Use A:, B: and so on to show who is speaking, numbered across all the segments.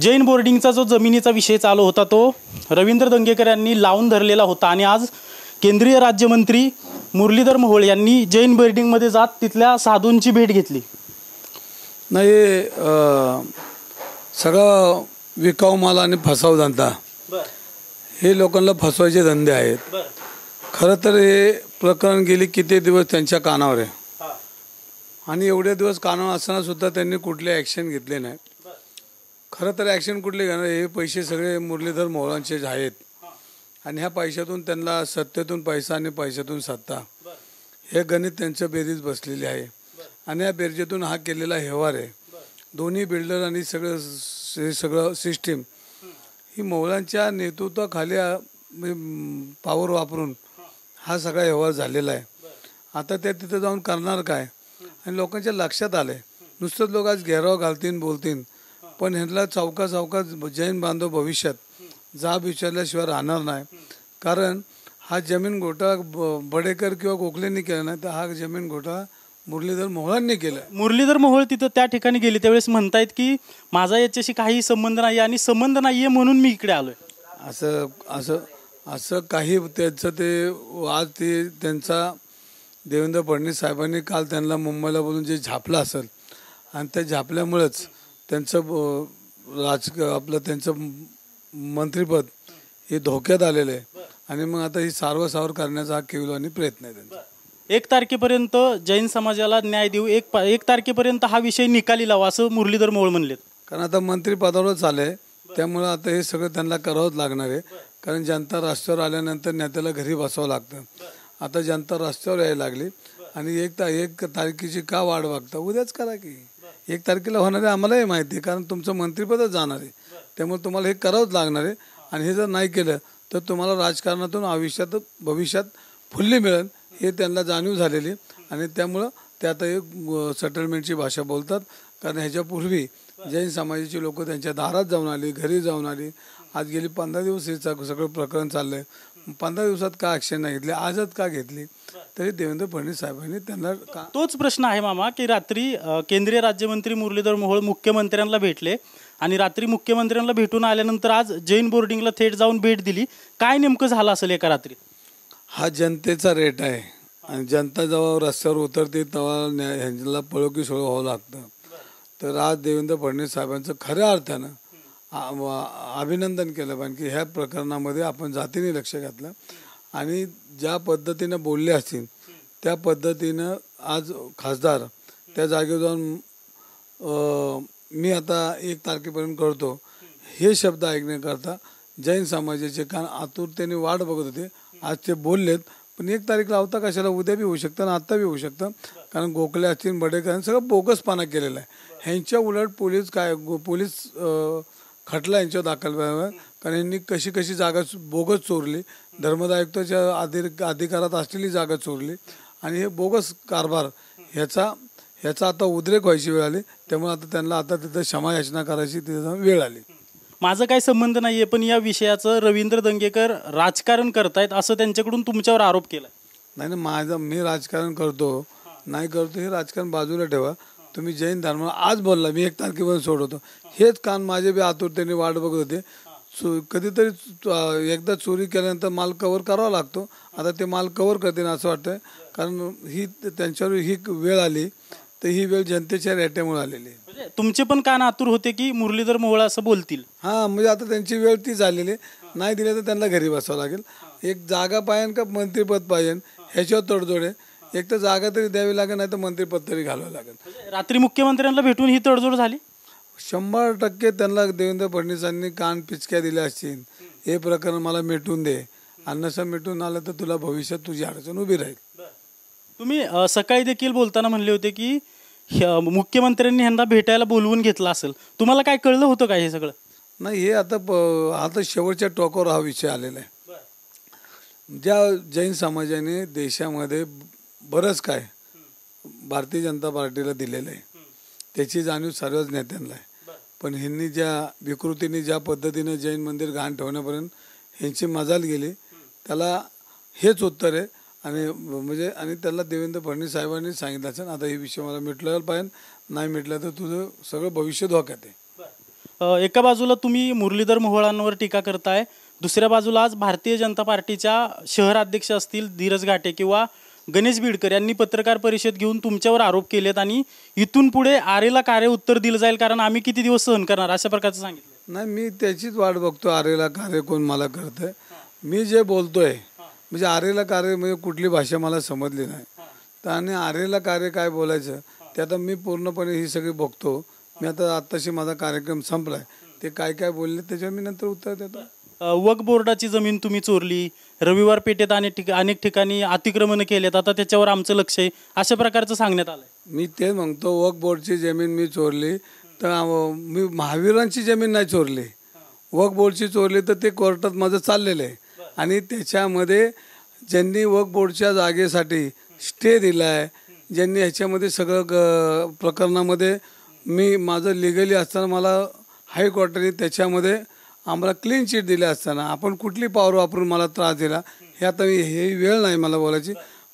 A: जैन बोर्डिंगचा जो जमिनीचा विषय चालू होता तो रवींद्र दंगेकर यांनी लावून धरलेला होता आणि आज केंद्रीय राज्यमंत्री मुरलीधर मोहोळ यांनी जैन बोर्डिंगमध्ये जात तिथल्या साधूंची भेट घेतली.
B: नाही सगळं विकाऊ माल आणि फसाव धंदा हे लोकांना फसवायचे धंदे आहेत. खरं तर हे प्रकरण गेली किती दिवस त्यांच्या कानावर आहे आणि एवढे दिवस कानावर असताना सुद्धा त्यांनी कुठले ॲक्शन घेतले नाही. खरं तर ॲक्शन कुठले घेणार, हे पैसे सगळे मुरलीधर मोहोळांचेच आहेत आणि ह्या पैशातून त्यांना सत्तेतून पैसा आणि पैशातून सत्ता हे गणित त्यांचं बेरीज बसलेली आहे आणि या बेरजेतून हा केलेला व्यवहार आहे. दोन्ही बिल्डर आणि सगळं सिस्टीम ही मोहोळांच्या नेतृत्वाखाली पॉवर वापरून हा सगळा व्यवहार झालेला आहे. आता त्या तिथं जाऊन करणार काय आणि लोकांच्या लक्षात आलं आहे. नुसतंच लोक आज घेराव घालतील बोलतील, पण ह्यांना चौका जैन बांधव भविष्यात जाब विचारल्याशिवाय राहणार नाही. कारण हा जमीन घोटाळा बडेकर किंवा गोखलेंनी केला नाही, तर हा जमीन घोटाळा मुरलीधर मोहोळांनी केलं.
A: मुरलीधर मोहोळ तिथं त्या ठिकाणी गेले त्यावेळेस म्हणतायत की माझा याच्याशी काही संबंध नाही आणि संबंध नाही आहे म्हणून मी इकडे आलोय.
B: असं काही त्यांचं ते आज ते त्यांचा देवेंद्र फडणवीस साहेबांनी काल त्यांना मुंबईला बोलून जे झापलं असेल आणि त्या झापल्यामुळेच त्यांचं आपलं त्यांचं मंत्रिपद हे धोक्यात आलेलं आहे आणि मग आता ही सारवासावर करण्याचा हा केविलवाणी प्रयत्न आहे त्यांचा.
A: 1 तारखेपर्यंत जैन समाजाला न्याय देऊ, 1 तारखेपर्यंत हा विषय निकाली लावा असं मुरलीधर मोहोळ म्हणलेत.
B: कारण आता मंत्रिपदावरच आलंय त्यामुळं आता हे सगळं त्यांना करावंच लागणार आहे. कारण जनता रस्त्यावर आल्यानंतर नेत्याला घरी बसावं लागतं. आता जनता रस्त्यावर यायला लागली आणि 1 तारखेची का वाढ बघता, उद्याच करा की. 1 तारखेला होणार आहे आम्हालाही माहिती आहे, कारण तुमचं मंत्रिपदच जाणार आहे. त्यामुळे तुम्हाला हे करावंच लागणार आहे आणि हे जर नाही केलं तर तुम्हाला राजकारणातून भविष्यात फुल्ली मिळेल हे त्यांना जाणीव झालेली आणि त्यामुळं ते आता एक सेटलमेंटची भाषा बोलतात. कारण ह्याच्यापूर्वी जैन समाजाची लोक त्यांच्या दारात जाऊन आली, घरी जाऊन आली. आज गेली 15 दिवस हे सगळं प्रकरण चाललंय. 15 दिवसात का ॲक्शन नाही घेतली, आजच का घेतली, तरी देवेंद्र फडणवीस साहेबांनी त्यांना
A: तोच प्रश्न आहे मामा की रात्री केंद्रीय राज्यमंत्री मुरलीधर मोहोळ मुख्यमंत्र्यांना भेटले आणि रात्री मुख्यमंत्र्यांना भेटून आल्यानंतर आज जैन बोर्डिंगला थेट जाऊन भेट दिली. काय नेमकं झालं असेल एका रात्री?
B: हा जनतेचा रेट आहे आणि जनता जेव्हा रस्त्यावर उतरते तेव्हा ह्यांना पळो की सोळं व्हावं लागतं. तर आज देवेंद्र फडणवीस साहेबांचं खऱ्या अर्थानं अभिनंदन केलं पाहिजे की ह्या प्रकरणामध्ये आपण जातीने लक्ष घातलं आणि ज्या पद्धतीनं बोलले असतील त्या पद्धतीनं आज खासदार त्या जागेवर जाऊन मी आता 1 तारखेपर्यंत करतो हे शब्द ऐकण्याकरता जैन समाजाचे कान आतुरतेने वाट बघत होते. आज ते बोललेत, पण 1 तारीख लावता कशाला, उद्या बी होऊ शकतं आणि आत्ता बी होऊ शकतं. कारण गोखले असतील, बडेकर सगळं बोगसपणा केलेला आहे. ह्यांच्या उलट पोलीस खटला यांच्यावर दाखल करावा. कारण यांनी कशी जागा बोगस चोरली, धर्मदायुक्ताच्या अधिकारात असलेली जागा चोरली आणि हे बोगस कारभार ह्याचा आता उद्रेक व्हायची वेळ आली. त्यामुळे आता त्यांना तिथं क्षमायाचना करायची तिथं वेळ आली.
A: माझा काही संबंध नाहीये, पण या विषयाचं रवींद्र दंगेकर राजकारण करतायत असं त्यांच्याकडून तुमच्यावर आरोप केला.
B: नाही मी राजकारण करतो नाही करतो हे राजकारण बाजूला ठेवा. तुम्ही जैन धर्म आज बोलला, मी 1 तारखेपर्यंत सोडवतो, हेच कान माझे बी आतुरतेने वाट बघत होते. कधीतरी एकदा चोरी केल्यानंतर माल कव्हर करावा लागतो. आता ते माल कव्हर करतील असं वाटतंय, कारण ही त्यांच्यावर ही वेळ आली तर ही वेळ जनतेच्या रेट्यामुळे आलेली आहे.
A: तुमचे पण कान आतुर होते की मुरलीधर मोहोळ असं बोलतील.
B: हां, म्हणजे आता त्यांची वेळ ती झालेली, नाही दिले तर त्यांना घरी बसावं लागेल. एक जागा पाहिजे का मंत्रिपद पाहिजे ह्याच्यावर तडजोड आहे. एक तर जागा तरी द्यावी लागेल, नाही तर मंत्रिपद तरी घालावं लागेल.
A: रात्री मुख्यमंत्र्यांना भेटून ही तडजोड झाली.
B: 100% त्यांना देवेंद्र फडणवीसांनी कान पिचक्या दिल्या असतील, हे प्रकरण मला मिटून दे आणि नसं मिटून आलं तर तुला भविष्यात तुझी अडचण उभी राहील.
A: तुम्ही सकाळी देखील बोलताना म्हणले होते की मुख्यमंत्र्यांनी ह्यांना भेटायला बोलवून घेतलं असेल. तुम्हाला काय कळलं होतं काय हे सगळं?
B: नाही, हे आता शेवटच्या टोकावर हा विषय आलेला आहे. ज्या जैन समाजाने देशामध्ये बरंच काय भारतीय जनता पार्टीला दिलेलं आहे त्याची जाणीव सर्वच नेत्यांना आहे. पण ह्यांनी ज्या विकृतीने ज्या पद्धतीने जैन मंदिर घाण ठेवण्यापर्यंत ह्यांची मजाल गेली, त्याला हेच उत्तर आहे. आणि त्याला देवेंद्र फडणवीस साहेबांनी सांगितलं असेल, आता हे विषय मला मिटलं पाहिजे, नाही मिटलं तर तुझं सगळं भविष्य धोक्यात आहे.
A: एका बाजूला तुम्ही मुरलीधर मोहोळांवर टीका करताय, दुसऱ्या बाजूला आज भारतीय जनता पार्टीच्या शहराध्यक्ष असतील धीरज घाटे किंवा गणेश बिडकर यांनी पत्रकार परिषद घेऊन तुमच्यावर आरोप केलेत आणि इथून पुढे आरेला कार्य उत्तर दिलं जाईल कारण आम्ही किती दिवस सहन करणार अशा प्रकारचं सांगितलं.
B: नाही, मी त्याचीच वाट बघतो. आरेला कार्य कोण मला करतंय. मी जे बोलतोय म्हणजे आरेला कार्य म्हणजे कुठली भाषा मला समजली नाही. तर आणि आरेला कार्य काय बोलायचं ते आता मी पूर्णपणे ही सगळी बघतो. मी आता आत्ताशी माझा कार्यक्रम संपलाय. ते काय काय बोलले त्याच्यावर मी नंतर उत्तर देतो.
A: वक्फ बोर्डाची जमीन तुम्ही चोरली, रविवार पेठेत अनेक ठिकाणी अतिक्रमण केलेत, आता त्याच्यावर आमचं लक्ष आहे अशा प्रकारचं सांगण्यात आलंय.
B: मी ते म्हणतो वक्फ बोर्डची जमीन मी चोरली तर मी महावीरांची जमीन नाही चोरली. वक्फ बोर्डची चोरली तर ते कोर्टात माझं चाललेलं आहे आणि त्याच्यामध्ये ज्यांनी वक्फ बोर्डच्या जागेसाठी स्टे दिला आहे, ज्यांनी ह्याच्यामध्ये सगळं प्रकरणामध्ये मी माझं लिगली असताना मला हायकोर्टाने त्याच्यामध्ये आम्हाला क्लीन चिट दिली असताना आपण कुठली पॉवर वापरून मला त्रास दिला हे आता हे वेळ नाही मला बोलायची.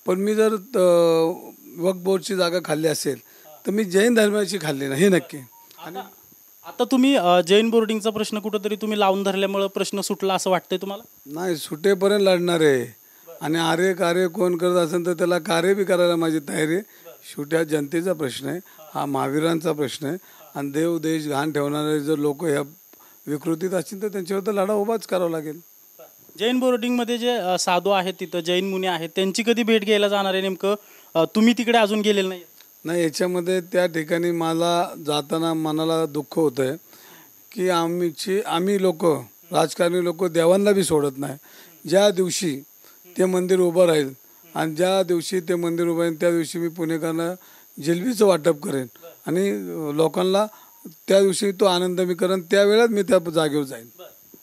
B: पण मी जर वक्फ बोर्डची जागा खाल्ली असेल तर मी जैन धर्माची खाल्ली नाही हे नक्की. आणि
A: आता तुम्ही जैन बोर्डिंगचा प्रश्न कुठंतरी तुम्ही लावून धरल्यामुळे प्रश्न सुटला असं वाटतंय तुम्हाला?
B: नाही, सुटेपर्यंत लढणार आहे. आणि आर्य कार्य कोण करत असेल तर त्याला कार्य बी करायला माझी तयारी आहे. शेवटी हा जनतेचा प्रश्न आहे, हा महावीरांचा प्रश्न आहे. आणि देव देश घाण ठेवणारे जर लोक ह्या विकृतीत असतील तर त्यांच्यावर तर लढा उभाच करावा लागेल.
A: जैन बोर्डिंगमध्ये जे साधू आहेत तिथं जैन मुनी आहेत त्यांची कधी भेट घ्यायला जाणार आहे नेमकं? तुम्ही तिकडे अजून गेलेलं नाही?
B: नाही, याच्यामध्ये त्या ठिकाणी मला जाताना मनाला दुःख होतं आहे की आम्ही लोक राजकारणी लोक देवांना बी सोडत नाही. ज्या दिवशी ते मंदिर उभं राहील आणि ज्या दिवशी ते मंदिर उभं राहील त्या दिवशी मी पुणेकरांना जिलबीचं वाटप करेन आणि लोकांना त्या दिवशी तो आनंद मी करेन. त्यावेळेस मी त्या जागेवर जाईन.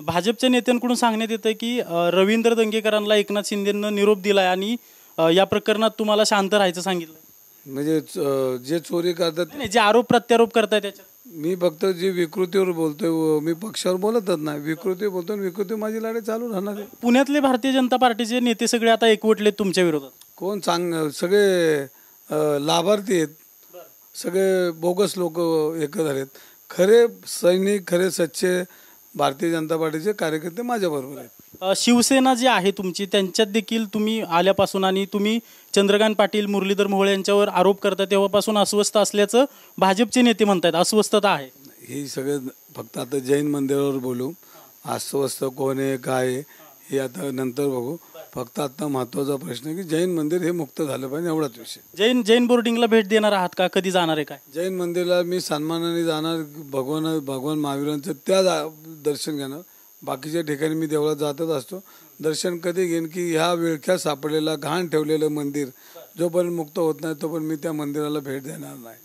A: भाजपच्या नेत्यांकडून सांगण्यात येतं की रवींद्र दंगेकरांना एकनाथ शिंदेंना निरोप दिलाय आणि या प्रकरणात तुम्हाला शांत राहायचं सांगितलं.
B: म्हणजे जे चोरी करतात
A: जे आरोप प्रत्यारोप करताय त्याच्यात
B: मी फक्त जी विकृतीवर बोलतोय, मी पक्षावर बोलतच नाही, विकृती बोलतो. विकृती माझी लढाई चालू राहणार आहे.
A: पुण्यातले भारतीय जनता पार्टीचे नेते सगळे आता एकवटले तुमच्या विरोधात.
B: कोण सगळे लाभार्थी आहेत, सगळे बोगस लोक एकत्र झालेत. खरे सैनिक, खरे सच्चे भारतीय जनता पार्टीचे कार्यकर्ते माझ्याबरोबर आहेत.
A: शिवसेना जी आहे तुमची त्यांच्यात देखील तुम्ही आल्यापासून आणि तुम्ही चंद्रकांत पाटील, मुरलीधर मोहोळ यांच्यावर आरोप करता तेव्हापासून अस्वस्थ असल्याचं भाजपचे नेते म्हणतात. अस्वस्थता आहे
B: हे सगळं फक्त आता जैन मंदिरावर बोलू. अस्वस्थ कोण आहे काय हे आता नंतर बघू. फक्त आता महत्वाचा प्रश्न की जैन मंदिर हे मुक्त झालं पाहिजे एवढाच विषय.
A: जैन बोर्डिंगला भेट देणार आहात का? कधी जाणार आहे काय?
B: जैन मंदिरला मी सन्मानाने जाणार. भगवान महावीरांचं त्या दर्शन घेणार. बाकीच्या ठिकाणी मी देवळात जातच असतो. दर्शन कधी घेईन की ह्या विळख्यात सापडलेला घाण ठेवलेलं मंदिर जोपर्यंत मुक्त होत नाही तोपर्यंत मी त्या मंदिराला भेट देणार नाही.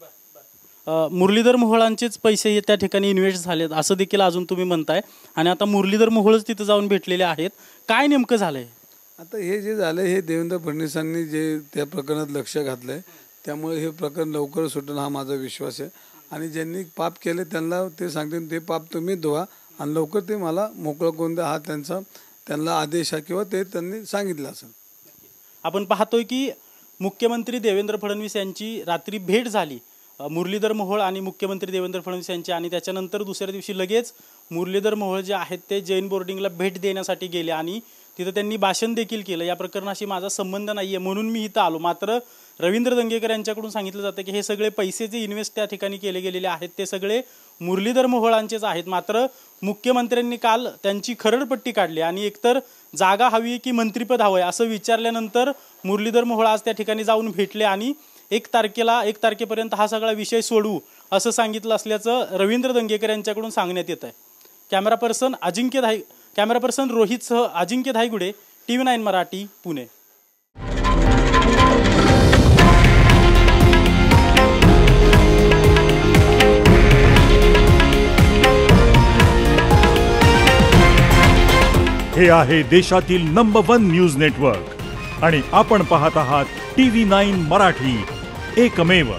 A: मुरलीधर मोहोळांचेच पैसे त्या ठिकाणी इन्व्हेस्ट झालेत असं देखील अजून तुम्ही म्हणताय आणि आता मुरलीधर मोहोळच तिथं जाऊन भेटलेले आहेत. काय नेमकं झालंय?
B: आता हे जे झालं हे देवेंद्र फडणवीसांनी जे त्या प्रकरणात लक्ष घातलंय त्यामुळे हे प्रकरण लवकर सुटेल हा माझा विश्वास आहे. आणि ज्यांनी पाप केले त्यांना ते सांगतील ते पाप तुम्ही धुवा आणि लवकर ते मला मोकळं करून द्या. हा त्यांना आदेश आहे किंवा ते त्यांनी सांगितलं असेल.
A: आपण पाहतोय की मुख्यमंत्री देवेंद्र फडणवीस यांची रात्री भेट झाली मुरलीधर मोहोळ आणि मुख्यमंत्री देवेंद्र फडणवीस यांची आणि त्याच्यानंतर दुसऱ्या दिवशी लगेच मुरलीधर मोहोळ जे आहेत ते जैन बोर्डिंगला भेट देण्यासाठी गेले आणि तिथं त्यांनी भाषण देखील केलं. या प्रकरणाशी माझा संबंध नाहीये म्हणून मी इथं आलो. मात्र रवींद्र दंगेकर यांच्याकडून सांगितलं जातं की हे सगळे पैसे जे इन्व्हेस्ट त्या ठिकाणी केले गेलेले आहेत ते सगळे मुरलीधर मोहोळांचेच आहेत. मात्र मुख्यमंत्र्यांनी काल त्यांची खरडपट्टी काढली आणि एकतर जागा हवी की मंत्रिपद हवंय असं विचारल्यानंतर मुरलीधर मोहोळ आज त्या ठिकाणी जाऊन भेटले आणि 1 तारखेपर्यंत हा सगळा विषय सोडवू असं सांगितलं असल्याचं रवींद्र दंगेकर यांच्याकडून सांगण्यात येत आहे. कॅमेरा पर्सन रोहितसह अजिंक्य धायगुडे, TV9 मराठी, पुणे.
C: हे आहे देशातील नंबर 1 न्यूज नेटवर्क आणि आपण पाहत आहात TV9 मराठी, एकमेव.